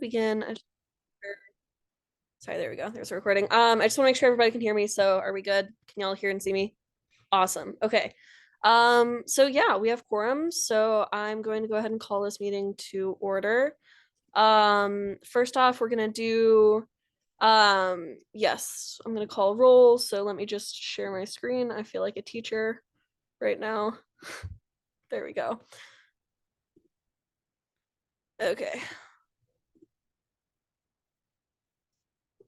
Begin. Sorry, there we go. There's a recording. I just want to make sure everybody can hear me. So are we good? Can y'all hear and see me? Awesome. Okay. So yeah, we have quorum. So I'm going to go ahead and call this meeting to order. First off, we're gonna do yes, I'm gonna call roll. So let me just share my screen. I feel like a teacher right now. There we go. Okay.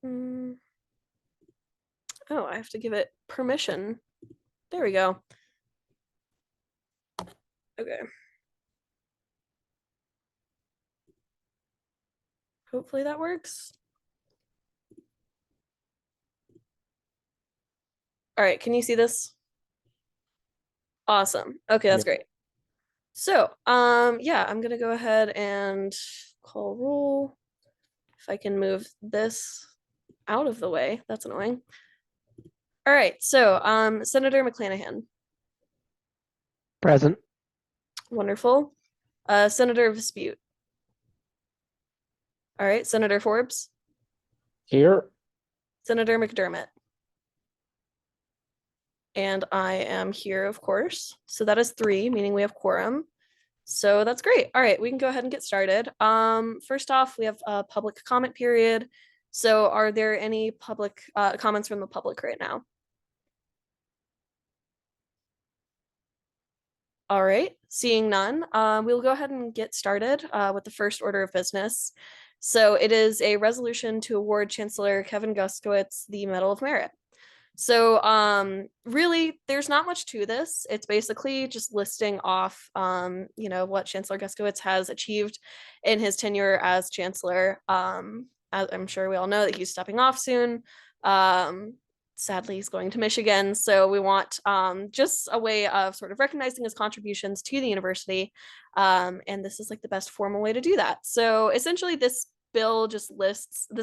Mm. Oh, I have to give it permission. There we go. Okay. Hopefully that works. All right, can you see this? Awesome. Okay, that's Yep. great. So, yeah, I'm gonna go ahead and call roll. If I can move this out of the way, that's annoying. All right, so Senator McClanahan. Present. Wonderful. Senator Vespucci. All right, Senator Forbes. Here. Senator McDermott. And I am here, of course. So that is three, meaning we have quorum. So that's great. All right, we can go ahead and get started. First off, we have a public comment period. So are there any public comments from the public right now? All right, seeing none, we'll go ahead and get started with the first order of business. So it is a resolution to award Chancellor Kevin Guskowitz the Medal of Merit. So really, there's not much to this. It's basically just listing off, what Chancellor Guskowitz has achieved in his tenure as chancellor. As I'm sure we all know that he's stepping off soon. Sadly, he's going to Michigan. So we want just a way of sort of recognizing his contributions to the university. And this is like the best formal way to do that. So essentially, this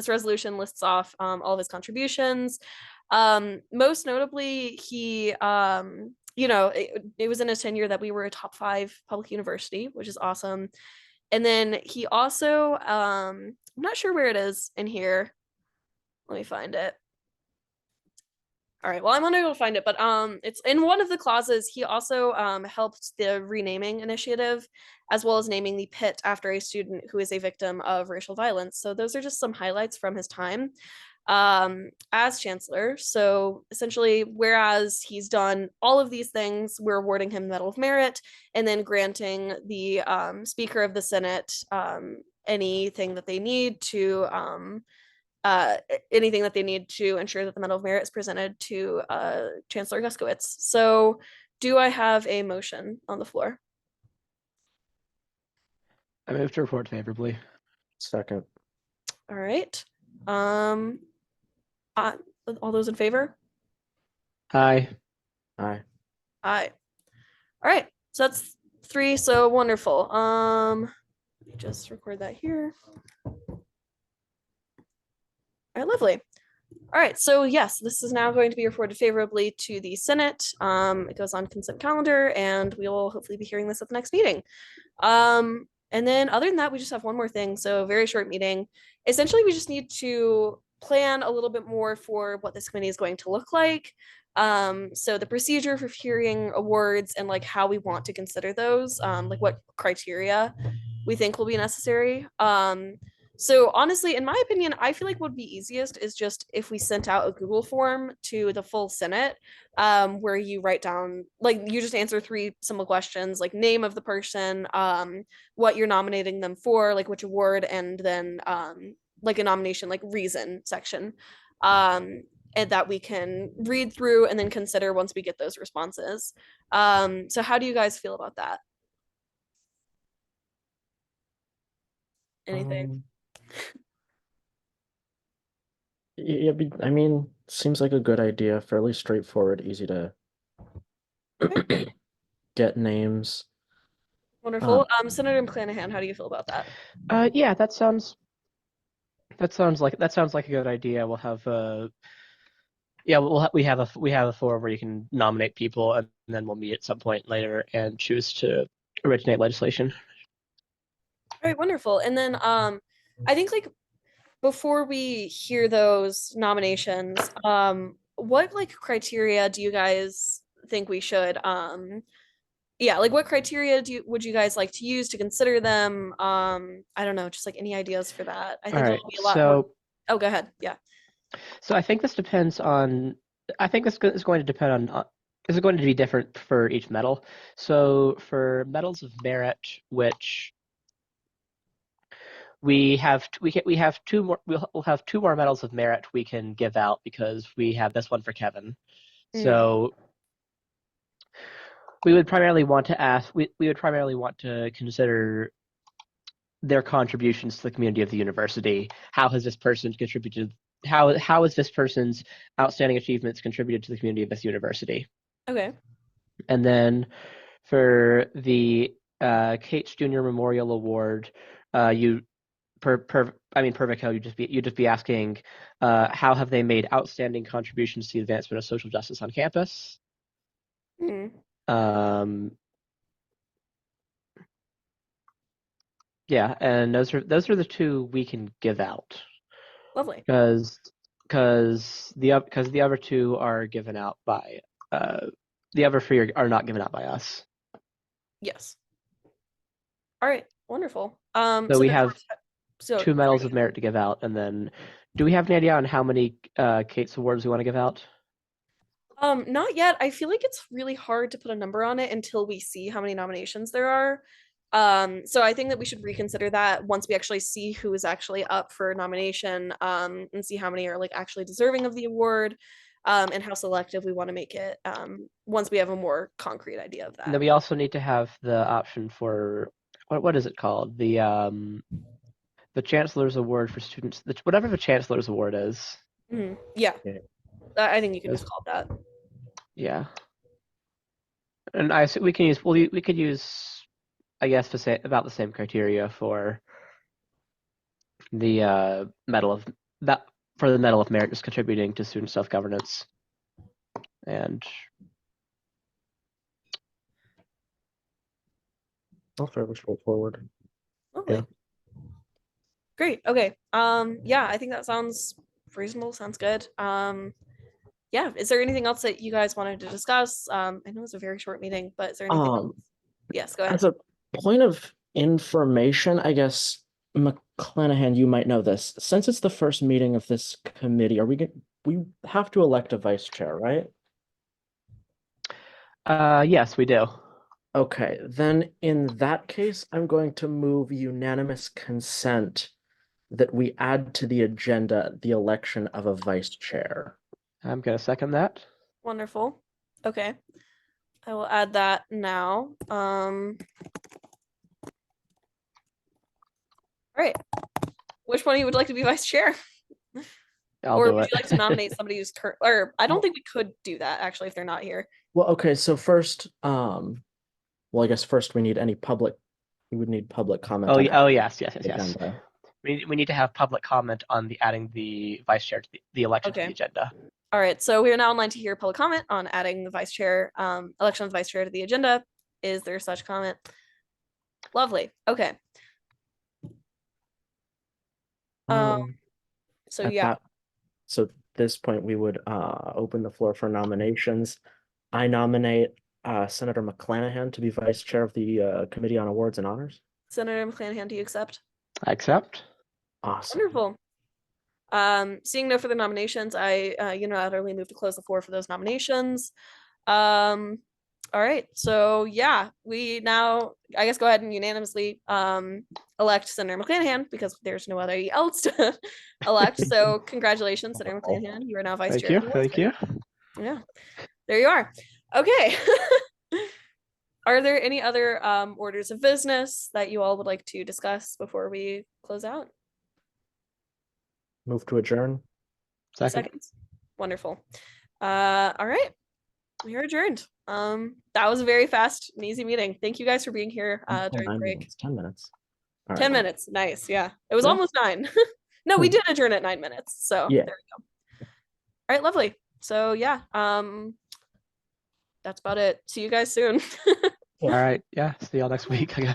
resolution lists off all of his contributions. Most notably, it was in his tenure that we were a top 5 public university, which is awesome. And then he also, I'm not sure where it is in here. Let me find it. All right, well, I'm unable to find it, but it's in one of the clauses. He also helped the renaming initiative, as well as naming the pit after a student who is a victim of racial violence. So those are just some highlights from his time as chancellor. So essentially, whereas he's done all of these things, we're awarding him Medal of Merit and then granting the Speaker of the Senate anything that they need to uh, anything that they need to ensure that the Medal of Merit is presented to Chancellor Guskowitz. So, do I have a motion on the floor? I move to report favorably. Second. All right. Um, uh, all those in favor? Aye. Aye. Aye. All right. So that's 3. So wonderful. Let me just record that here. All right, lovely. All right, so yes, this is now going to be reported favorably to the Senate. It goes on consent calendar, and we will hopefully be hearing this at the next meeting. And then other than that, we just have one more thing. So very short meeting. Essentially, we just need to plan a little bit more for what this committee is going to look like. So the procedure for hearing awards and like how we want to consider those, like what criteria we think will be necessary. So honestly, in my opinion, I feel like what would be easiest is just if we sent out a Google form to the full Senate, where you write down, like, you just answer 3 simple questions, like name of the person, what you're nominating them for, like which award, and then like a nomination, like reason section, and that we can read through and then consider once we get those responses. So how do you guys feel about that? Anything? Yeah, I mean, seems like a good idea. Fairly straightforward, easy to get names. Wonderful. Senator McClanahan, how do you feel about that? Yeah, that sounds like a good idea. We'll have we have a forum where you can nominate people, and then we'll meet at some point later and choose to originate legislation. All right, wonderful. And then I think like before we hear those nominations, what like criteria do you guys think we should yeah, like what criteria would you guys like to use to consider them? I don't know, just like any ideas for that. I All think right. it'll be a lot more. Oh, go ahead. Yeah. So I think this depends on. I think this is going to depend on. Is it going to be different for each medal? So for medals of merit, which we have two more. We'll have two more medals of merit we can give out because we have this one for Kevin. Mm, So we would primarily want to ask. We would primarily want to consider their contributions to the community of the university. How has this person contributed? How has this person's outstanding achievements contributed to the community of this university? okay. And then for the Cates Junior Memorial Award, you per Vico, you just be asking how have they made outstanding contributions to the advancement of social justice on campus? Mm, Um, yeah, and those are the two we can give out lovely. because the other two are given out by uh, the other three are not given out by us. Yes. All right. Wonderful. So So we therefore, have so two medals of merit to give out, and then do we have any idea on how many Cates awards we want to give out? Not yet. I feel like it's really hard to put a number on it until we see how many nominations there are. So I think that we should reconsider that once we actually see who is actually up for nomination, and see how many are like actually deserving of the award, and how selective we want to make it, once we have a more concrete idea of And then that. we also need to have the option for what is it called? The Chancellor's Award for students, whatever the Chancellor's Award is. Yeah, Yeah. I think you can Yes. just call it that. Yeah, and we can use we could use I guess about the same criteria for the medal of that for the medal of merit, just contributing to student self governance and All fairly straightforward. Lovely. Yeah. Great. Okay. Yeah, I think that sounds reasonable. Sounds good. Yeah. Is there anything else that you guys wanted to discuss? I know it's a very short meeting, but is there anything else? Um, Yes, go ahead. as a point of information, I guess McClanahan, you might know this. Since it's the first meeting of this committee, we have to elect a vice chair, right? yes, we do. Okay, then in that case, I'm going to move unanimous consent that we add to the agenda the election of a vice chair. I'm gonna second that. Wonderful. Okay. I will add that now. All right. Which one of you would like to be vice chair? I'll Or do would it. you like to nominate somebody who's current, or I don't think we could do that actually if they're not here. Well, okay, so first, well, I guess first we would need public comment on Oh yes, yes, yes, the yes. agenda. We need to have public comment on the adding the vice chair to the election to the Okay. agenda. All right. So we are now in line to hear public comment on adding the vice chair, election of the vice chair to the agenda. Is there such comment? Lovely. Okay. So At yeah, that, so at this point, we would open the floor for nominations. I nominate Senator McClanahan to be vice chair of the Committee on Awards and Honors. Senator McClanahan, do you accept? I accept. Awesome. Wonderful. Seeing no further nominations, I unilaterally move to close the floor for those nominations. All right. So yeah, we now I guess go ahead and unanimously elect Senator McClanahan because there's no other else to elect. So congratulations, Senator McClanahan. You are now vice Thank chair you. of the Awards Thank you. Committee. Yeah, there you are. Okay. Are there any other orders of business that you all would like to discuss before we close out? Move to adjourn. Second. Seconds. Wonderful. All right. We are adjourned. That was a very fast and easy meeting. Thank you guys for being here during the break. 10 minutes. All 10 right. minutes. Nice. Yeah. It was Yeah. almost 9. No, we did adjourn at 9 minutes. So Yeah. there we go. All right, lovely. So yeah, that's about it. See you guys soon. All right. Yeah. See y'all next week, I guess.